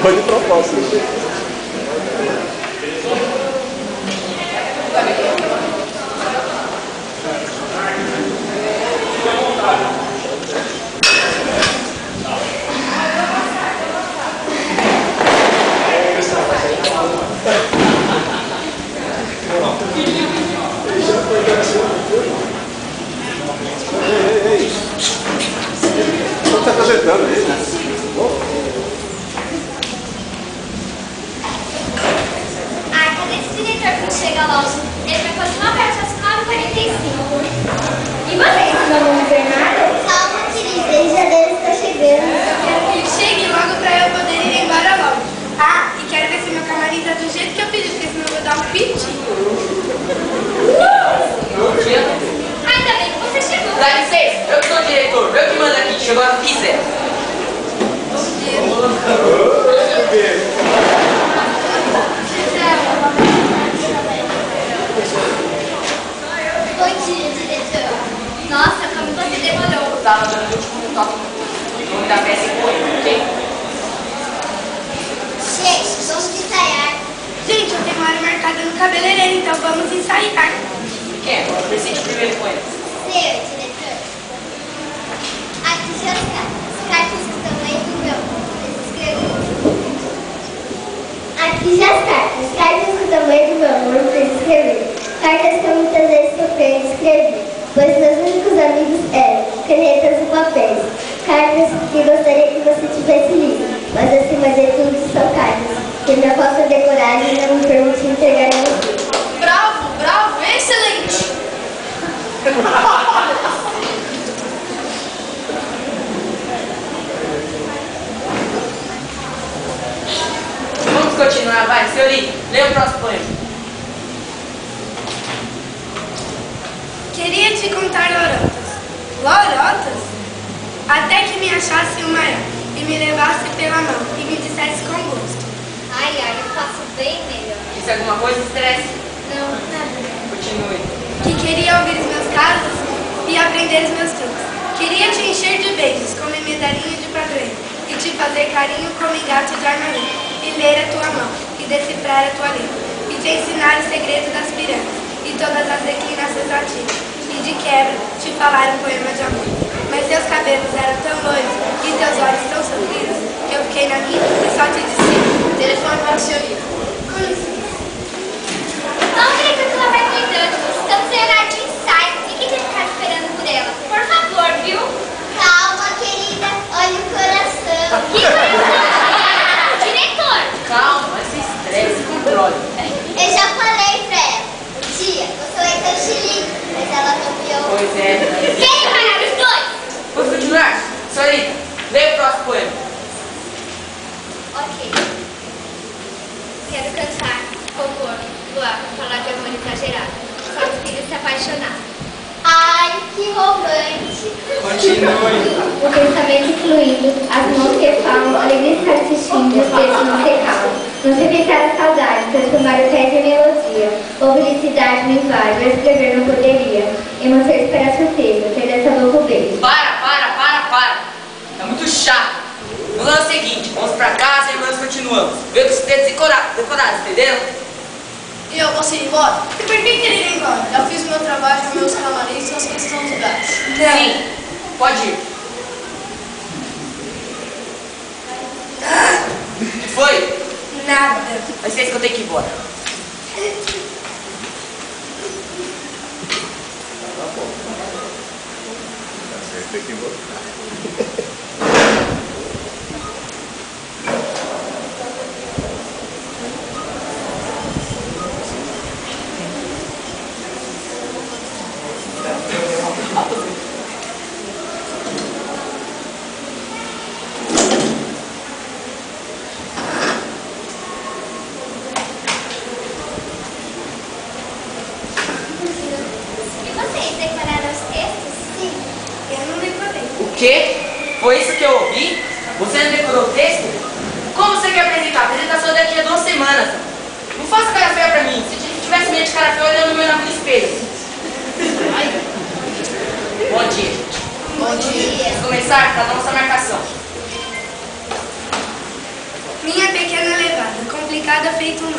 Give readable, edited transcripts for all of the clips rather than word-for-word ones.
Foi de propósito. Ei. Você está apresentando aí, né? Cadê esse diretor quando chega logo? Ele vai continuar aberto às 9h45. E vocês não vão dizer nada? Calma, querida, ele já deve estar chegando. Quero que ele chegue logo pra eu poder ir embora logo. Ah, e quero ver se meu camarim tá do jeito que eu pedi, porque senão eu vou dar um piti. Ainda bem que você chegou. Dá licença, eu que sou o diretor, eu que mando aqui, chegou a hora que quiser. Bom dia, diretor. Nossa, como você demorou. Eu tava dando o último toque no nome da peça e foi, ok? Gente, vamos ensaiar. Gente, eu tenho uma hora marcada no cabeleireiro, então vamos ensaiar. Quem é? Decide primeiro com ele. Seu, diretor. Aqui já está. As cartas que estão aí do meu. Aqui já está. As cartas que estão aí do meu amor para escrever. Cartas que muitas vezes sofri de escrever, pois meus únicos amigos eram canetas e papéis. Cartas que gostaria que você tivesse lido, mas acima de tudo são cartas que não posso decorar e não me permite entregar a você. Bravo, bravo, excelente. Vamos continuar, vai, senhorita, lê o próximo poema. Queria te contar lorotas. Lorotas? Até que me achasse uma e me levasse pela mão e me dissesse com gosto. Ai, eu faço bem melhor. Disse alguma coisa, estresse? Não, nada. Continue. Que queria ouvir os meus casos e aprender os meus truques. Queria te encher de beijos, como medalhinha de padroeiro, e te fazer carinho como engato de armarinho, e ler a tua mão, e decifrar a tua letra, e te ensinar o segredo das pirâmides, e todas as declinações latinas, e de quebra te falar um poema de amor. Mas teus cabelos eram tão loiros e teus olhos tão sofridos que eu fiquei na minha e só te disse: telefone para a senhorita. Com licença. Vamos ver que ela vai cuidando. Estamos em horário de ensaio. Fiquem de ficar esperando por ela. Por favor, viu? Calma, querida. Olha o coração. Que coração? Diretor. Calma, mas se estresse, controle. Eu já falei pra ela. Tia, você vai ter xilique. Mas ela copiou. Pois é. Quem parar os dois? Vamos continuar? Senhorita, leia o próximo poema. Ok. Quero cantar, compor, voar, falar de amor exagerado. Só os filhos se apaixonar. Ai, que romântico. Continue. O pensamento fluindo, as mãos que falam, a alegria está assistindo, os dedos não se calam. Não se evitar a saudade, transformar o tédio em melodia. Ou felicidade me invade, eu escrever não poderia. Emoções para surpresa, ter dessa boca o beijo. Para. É muito chato. No lance seguinte, vamos pra casa e nós continuamos. Vê que os dedos decorados, entenderam? E eu posso ir embora? E por que querer ir embora? Eu fiz o meu trabalho, meus camarins, suas coisas são lugares. Sim, pode ir. O que foi? Nada. Vai ser isso que eu tenho que ir embora. Tem que voltar. E vocês decoraram os textos? Sim. Eu não decorei. O quê? Foi isso que eu ouvi? Você não decorou o texto? Como você quer apresentar? A apresentação é daqui a 2 semanas. Não faça cara feia pra mim. Se tivesse medo de cara feia olhando meu nome no espelho. Ai. Bom dia. Bom dia. Vamos começar com a nossa marcação. Minha complicada feito um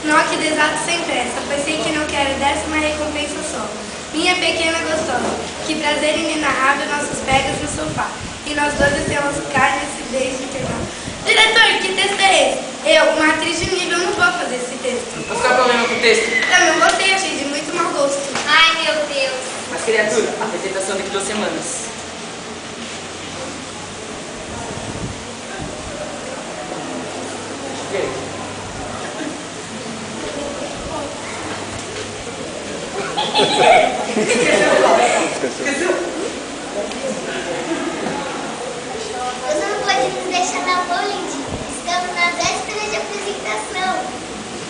nó que desato sem pressa, pois sei que não quero dessa uma recompensa só. Minha pequena gostosa, que prazer inenarrável nossos pegas no sofá, e nós dois temos carne nesse beijo internal. Diretor, que texto é esse? Eu, uma atriz de nível, não vou fazer esse texto. Qual é o problema com o texto? Eu não gostei, achei de muito mau gosto. Ai, meu Deus. Mas, criatura, a apresentação daqui 2 semanas. Você não pode nos deixar na mão, Lindy. Estamos na véspera de apresentação.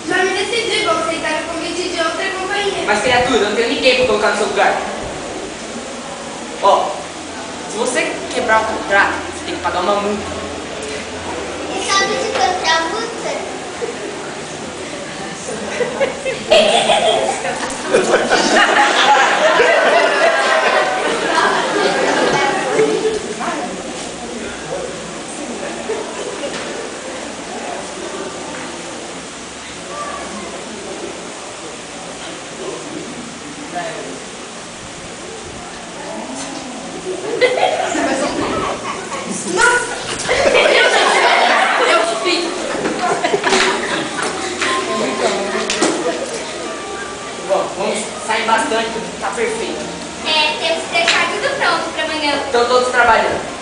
Já me decidi, vou aceitar o convite de outra companhia. Mas, criatura, eu não tenho ninguém pra colocar no seu lugar. Ó, se você quebrar o contrato, você tem que pagar uma multa. E sabe de quanto é a multa? Eu fiz. Bom, vamos sair bastante, tá perfeito. Temos que deixar tudo pronto para amanhã. Estão todos trabalhando.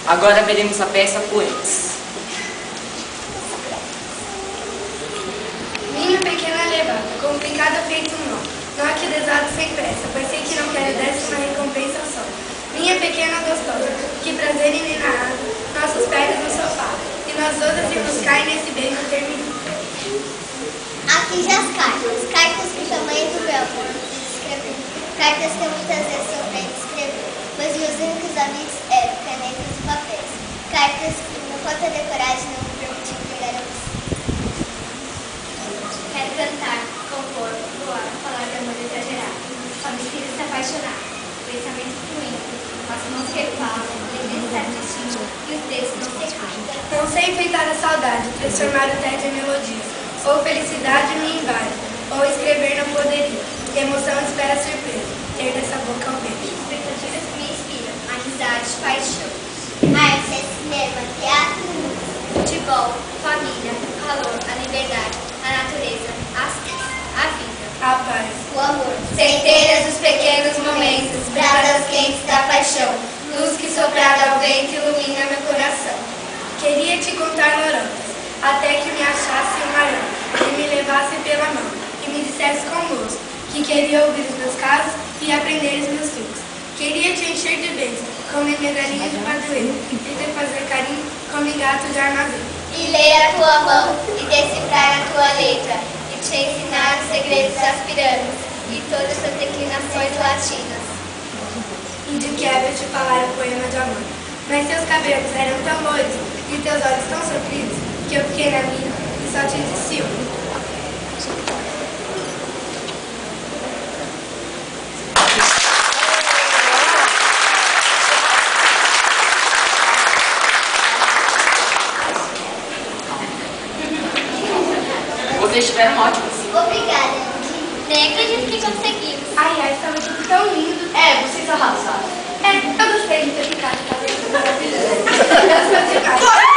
Agora veremos a peça Poemas. Minha pequena levada, complicada feito um nó que desato sem pressa, pois sei que não quero dessa uma recompensa só. Minha pequena gostosa, que prazer inenarrável, nossos pés no sofá, e nós outras irmos cair nesse beijo terminado. Aqui já as cartas que o tamanho do meu amor escrever. Cartas que eu muitas vezes sofri de escrever, pois meus únicos amigos eram canetas e papéis. Cartas que uma falta de coragem não me permitiu pegar a você. Quero cantar, compor, voar, falar de amor exagerado. Só me inspira se apaixonar. Pensamento fluindo, as mãos que falam, necessidade de estímulo e os dedos não se caem. Não sei enfeitar a saudade, transformar o tédio em melodias, ou felicidade me invade, ou escrever não poderia. Emoção espera surpresa, ter dessa boca ao beijo. Expectativas que me inspiram, amizade, paixão. Arte é cinema, teatro e música. Futebol, família, o calor, a liberdade, a natureza, a vida, A paz. O amor. centenas dos pequenos momentos, brasas quentes da paixão, luz que soprada ao vento ilumina meu coração. Queria te contar lorotas, até que me achasse um maior, e me levasse pela mão, e me dissesse com gosto, que queria ouvir os meus casos e aprender os meus truques. Queria te encher de beijos, como em medalhinha de padroeiro, e te fazer carinho como em gato de armazém. E ler a tua mão, e decifrar a tua letra, e te ensinar os segredos das pirâmides, e todas as declinações latinas. E de quebra te falar o poema de amor. Mas teus cabelos eram tão loiros, e teus olhos tão sofridos, que eu fiquei na minha e só te disse um. Vocês estiveram ótimos. Obrigada, Andy. Nem acredito que conseguimos. Ai, estava tudo tão lindo. Vocês arrasaram. Eu gostei de ter ficado fazendo maravilhoso. Eu sou demais.